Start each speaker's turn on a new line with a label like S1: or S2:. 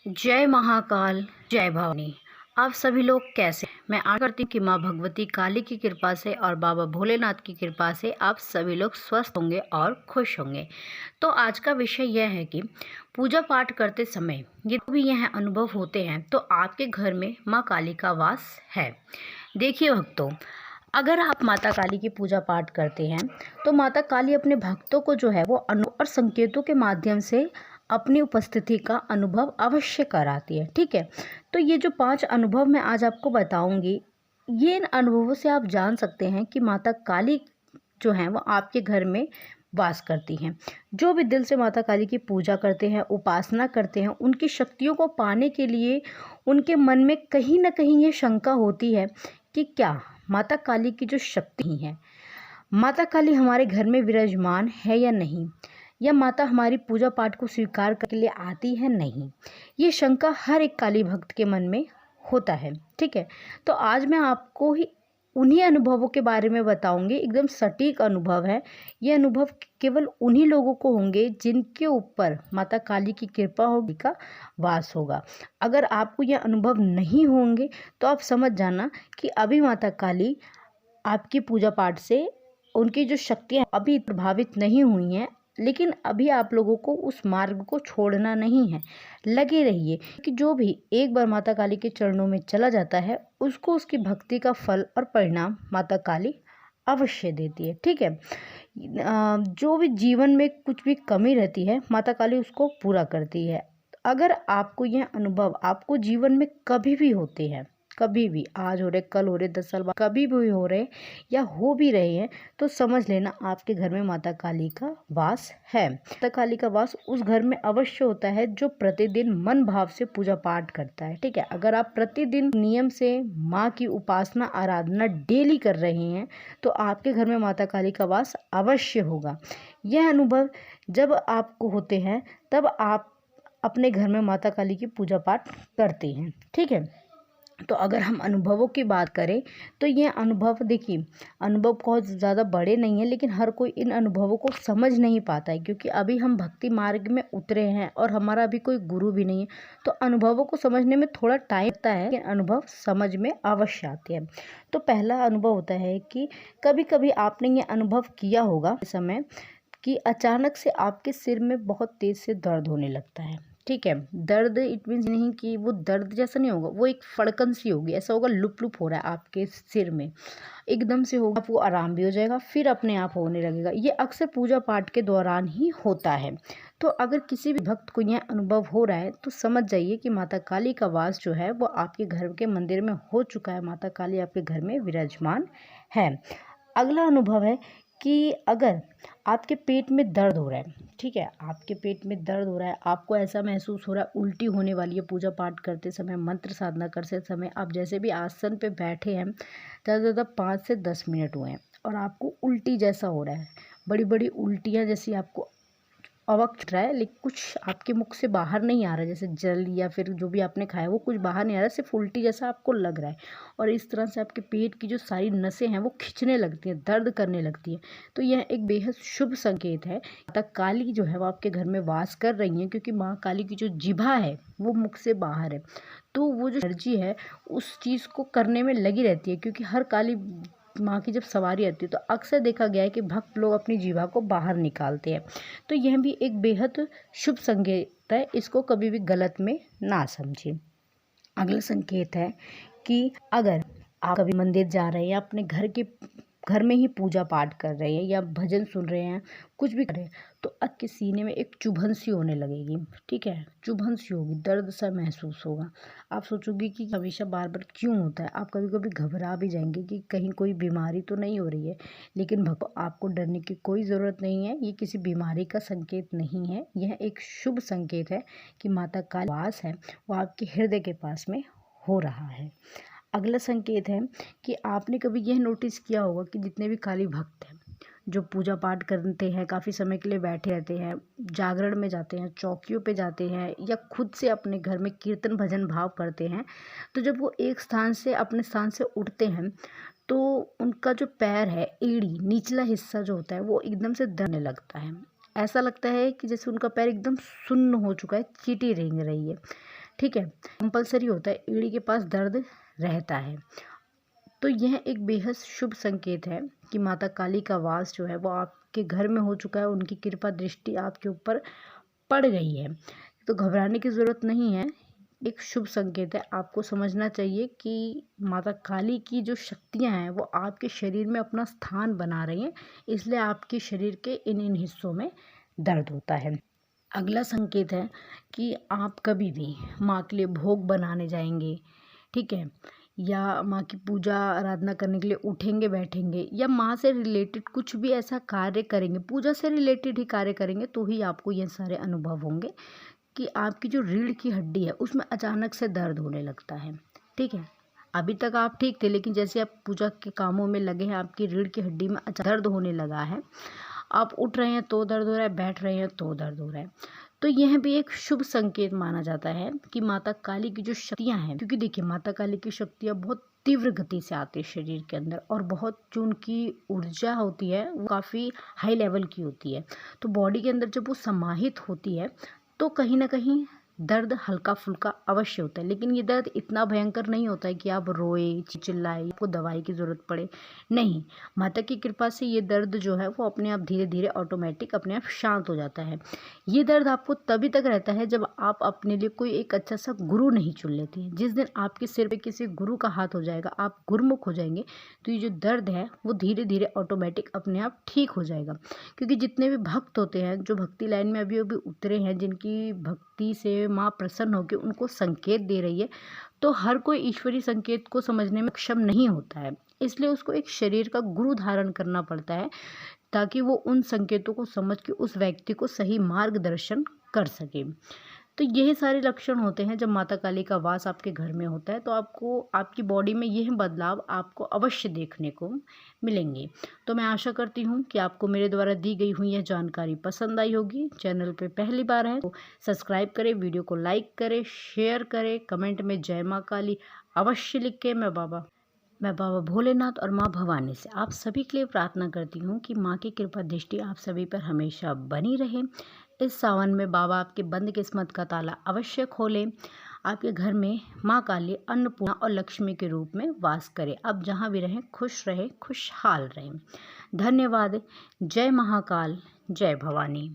S1: जय महाकाल, जय भवानी। आप सभी लोग कैसे हैं? मैं आशा करती हूँ कि माँ भगवती काली की कृपा से और बाबा भोलेनाथ की कृपा से आप सभी लोग स्वस्थ होंगे और खुश होंगे। तो आज का विषय यह है कि पूजा पाठ करते समय यदि भी यह अनुभव होते हैं तो आपके घर में माँ काली का वास है। देखिए भक्तों, अगर आप माता काली की पूजा पाठ करते हैं तो माता काली अपने भक्तों को जो है वो और संकेतों के माध्यम से अपनी उपस्थिति का अनुभव अवश्य कराती है। ठीक है, तो ये जो 5 अनुभव मैं आज आपको बताऊंगी, ये इन अनुभवों से आप जान सकते हैं कि माता काली जो है वो आपके घर में वास करती हैं। जो भी दिल से माता काली की पूजा करते हैं, उपासना करते हैं, उनकी शक्तियों को पाने के लिए उनके मन में कहीं ना कहीं ये शंका होती है कि क्या माता काली की जो शक्ति है, माता काली हमारे घर में विराजमान है या नहीं, या माता हमारी पूजा पाठ को स्वीकार करने के लिए आती है नहीं। ये शंका हर एक काली भक्त के मन में होता है। ठीक है, तो आज मैं आपको ही उन्हीं अनुभवों के बारे में बताऊंगी। एकदम सटीक अनुभव है। ये अनुभव केवल उन्हीं लोगों को होंगे जिनके ऊपर माता काली की कृपा होगी, का वास होगा। अगर आपको यह अनुभव नहीं होंगे तो आप समझ जाना कि अभी माता काली आपकी पूजा पाठ से, उनकी जो शक्तियाँ अभी प्रभावित नहीं हुई हैं, लेकिन अभी आप लोगों को उस मार्ग को छोड़ना नहीं है। लगे रहिए कि जो भी एक बार माता काली के चरणों में चला जाता है उसको उसकी भक्ति का फल और परिणाम माता काली अवश्य देती है। ठीक है, जो भी जीवन में कुछ भी कमी रहती है माता काली उसको पूरा करती है। अगर आपको यह अनुभव आपको जीवन में कभी भी होते हैं, कभी भी, आज हो रहे, कल हो रहे, 10 साल बाद कभी भी हो रहे या हो भी रहे हैं, तो समझ लेना आपके घर में माता काली का वास है। माता काली का वास उस घर में अवश्य होता है जो प्रतिदिन मन भाव से पूजा पाठ करता है। ठीक है, अगर आप प्रतिदिन नियम से माँ की उपासना आराधना डेली कर रहे हैं तो आपके घर में माता काली का वास अवश्य होगा। यह अनुभव जब आपको होते हैं तब आप अपने घर में माता काली की पूजा पाठ करते हैं। ठीक है, तो अगर हम अनुभवों की बात करें तो ये अनुभव, देखिए, अनुभव बहुत ज़्यादा बड़े नहीं हैं, लेकिन हर कोई इन अनुभवों को समझ नहीं पाता है क्योंकि अभी हम भक्ति मार्ग में उतरे हैं और हमारा अभी कोई गुरु भी नहीं है। तो अनुभवों को समझने में थोड़ा टाइम लगता है, लेकिन अनुभव समझ में अवश्य आते हैं। तो पहला अनुभव होता है कि कभी कभी आपने ये अनुभव किया होगा इस समय कि अचानक से आपके सिर में बहुत तेज़ से दर्द होने लगता है। ठीक है, दर्द इट मीन्स नहीं कि वो दर्द जैसा नहीं होगा, वो एक फड़कन सी होगी, ऐसा होगा लुप लुप हो रहा है आपके सिर में, एकदम से होगा, आपको आराम भी हो जाएगा, फिर अपने आप होने लगेगा। ये अक्सर पूजा पाठ के दौरान ही होता है। तो अगर किसी भी भक्त को यह अनुभव हो रहा है तो समझ जाइए कि माता काली का वास जो है वो आपके घर के मंदिर में हो चुका है, माता काली आपके घर में विराजमान है। अगला अनुभव है कि अगर आपके पेट में दर्द हो रहा है, ठीक है, आपके पेट में दर्द हो रहा है, आपको ऐसा महसूस हो रहा है उल्टी होने वाली है, पूजा पाठ करते समय, मंत्र साधना करते समय आप जैसे भी आसन पे बैठे हैं, ज़्यादा से ज़्यादा 5 से 10 मिनट हुए हैं और आपको उल्टी जैसा हो रहा है, बड़ी बड़ी उल्टियाँ जैसी आपको अवक रहा है, लेकिन कुछ आपके मुख से बाहर नहीं आ रहा है, जैसे जल या फिर जो भी आपने खाया वो कुछ बाहर नहीं आ रहा है, सिर्फ उल्टी जैसा आपको लग रहा है और इस तरह से आपके पेट की जो सारी नसें हैं वो खिंचने लगती हैं, दर्द करने लगती हैं। तो यह एक बेहद शुभ संकेत है। माता काली जो है वो आपके घर में वास कर रही हैं, क्योंकि माँ काली की जो जिभा है वो मुख से बाहर है, तो वो जो एनर्जी है उस चीज़ को करने में लगी रहती है। क्योंकि हर काली माँ की जब सवारी आती है तो अक्सर देखा गया है कि भक्त लोग अपनी जीभा को बाहर निकालते हैं। तो यह भी एक बेहद शुभ संकेत है, इसको कभी भी गलत में ना समझें। अगला संकेत है कि अगर आप कभी मंदिर जा रहे हैं या अपने घर में ही पूजा पाठ कर रहे हैं या भजन सुन रहे हैं, कुछ भी कर रहे हैं, तो आपके सीने में एक चुभन सी होने लगेगी। ठीक है, चुभन सी होगी, दर्द सा महसूस होगा। आप सोचोगे कि हमेशा बार बार क्यों होता है, आप कभी कभी घबरा भी जाएंगे कि कहीं कोई बीमारी तो नहीं हो रही है, लेकिन आपको डरने की कोई ज़रूरत नहीं है। ये किसी बीमारी का संकेत नहीं है, यह एक शुभ संकेत है कि माता का वास है वो आपके हृदय के पास में हो रहा है। अगला संकेत है कि आपने कभी यह नोटिस किया होगा कि जितने भी काली भक्त हैं जो पूजा पाठ करते हैं, काफ़ी समय के लिए बैठे रहते हैं, जागरण में जाते हैं, चौकियों पे जाते हैं या खुद से अपने घर में कीर्तन भजन भाव करते हैं, तो जब वो एक स्थान से अपने स्थान से उठते हैं तो उनका जो पैर है, एड़ी, निचला हिस्सा जो होता है वो एकदम से दर्दने लगता है। ऐसा लगता है कि जैसे उनका पैर एकदम सुन्न हो चुका है, चींटी रेंग रही है। ठीक है, कंपल्सरी होता है, एड़ी के पास दर्द रहता है। तो यह एक बेहद शुभ संकेत है कि माता काली का वास जो है वो आपके घर में हो चुका है, उनकी कृपा दृष्टि आपके ऊपर पड़ गई है। तो घबराने की ज़रूरत नहीं है, एक शुभ संकेत है। आपको समझना चाहिए कि माता काली की जो शक्तियाँ हैं वो आपके शरीर में अपना स्थान बना रही हैं, इसलिए आपके शरीर के इन हिस्सों में दर्द होता है। अगला संकेत है कि आप कभी भी माँ के लिए भोग बनाने जाएंगे, ठीक है, या माँ की पूजा आराधना करने के लिए उठेंगे बैठेंगे, या माँ से रिलेटेड कुछ भी ऐसा कार्य करेंगे, पूजा से रिलेटेड ही कार्य करेंगे, तो ही आपको ये सारे अनुभव होंगे कि आपकी जो रीढ़ की हड्डी है उसमें अचानक से दर्द होने लगता है। ठीक है, अभी तक आप ठीक थे, लेकिन जैसे आप पूजा के कामों में लगे हैं, आपकी रीढ़ की हड्डी में दर्द होने लगा है। आप उठ रहे हैं तो दर्द हो रहा है, बैठ रहे हैं तो दर्द हो रहा है। तो यह भी एक शुभ संकेत माना जाता है कि माता काली की जो शक्तियाँ हैं, क्योंकि देखिए माता काली की शक्तियाँ बहुत तीव्र गति से आती है शरीर के अंदर, और बहुत जो उनकी ऊर्जा होती है वो काफ़ी हाई लेवल की होती है। तो बॉडी के अंदर जब वो समाहित होती है तो कहीं ना कहीं दर्द हल्का फुल्का अवश्य होता है, लेकिन ये दर्द इतना भयंकर नहीं होता है कि आप रोए चिल्लाए, आपको दवाई की ज़रूरत पड़े। नहीं, माता की कृपा से ये दर्द जो है वो अपने आप धीरे धीरे ऑटोमेटिक अपने आप शांत हो जाता है। ये दर्द आपको तभी तक रहता है जब आप अपने लिए कोई एक अच्छा सा गुरु नहीं चुन लेते हैं। जिस दिन आपके सिर पे किसी गुरु का हाथ हो जाएगा, आप गुरुमुख हो जाएंगे, तो ये जो दर्द है वो धीरे धीरे ऑटोमेटिक अपने आप ठीक हो जाएगा। क्योंकि जितने भी भक्त होते हैं, जो भक्ति लाइन में अभी अभी उतरे हैं, जिनकी भक्ति से माँ प्रसन्न होकर उनको संकेत दे रही है, तो हर कोई ईश्वरीय संकेत को समझने में सक्षम नहीं होता है। इसलिए उसको एक शरीर का गुरु धारण करना पड़ता है, ताकि वो उन संकेतों को समझ के उस व्यक्ति को सही मार्गदर्शन कर सके। तो यही सारे लक्षण होते हैं जब माता काली का वास आपके घर में होता है, तो आपको आपकी बॉडी में यह बदलाव आपको अवश्य देखने को मिलेंगे। तो मैं आशा करती हूँ कि आपको मेरे द्वारा दी गई हुई यह जानकारी पसंद आई होगी। चैनल पे पहली बार है तो सब्सक्राइब करें, वीडियो को लाइक करें, शेयर करें, कमेंट में जय माँ काली अवश्य लिख के मैं बाबा भोलेनाथ और माँ भवानी से आप सभी के लिए प्रार्थना करती हूँ कि माँ की कृपा दृष्टि आप सभी पर हमेशा बनी रहे। इस सावन में बाबा आपके बंद किस्मत का ताला अवश्य खोलें, आपके घर में माँ काली अन्नपूर्णा और लक्ष्मी के रूप में वास करें। आप जहाँ भी रहें खुश रहें, खुशहाल रहें। धन्यवाद। जय महाकाल, जय भवानी।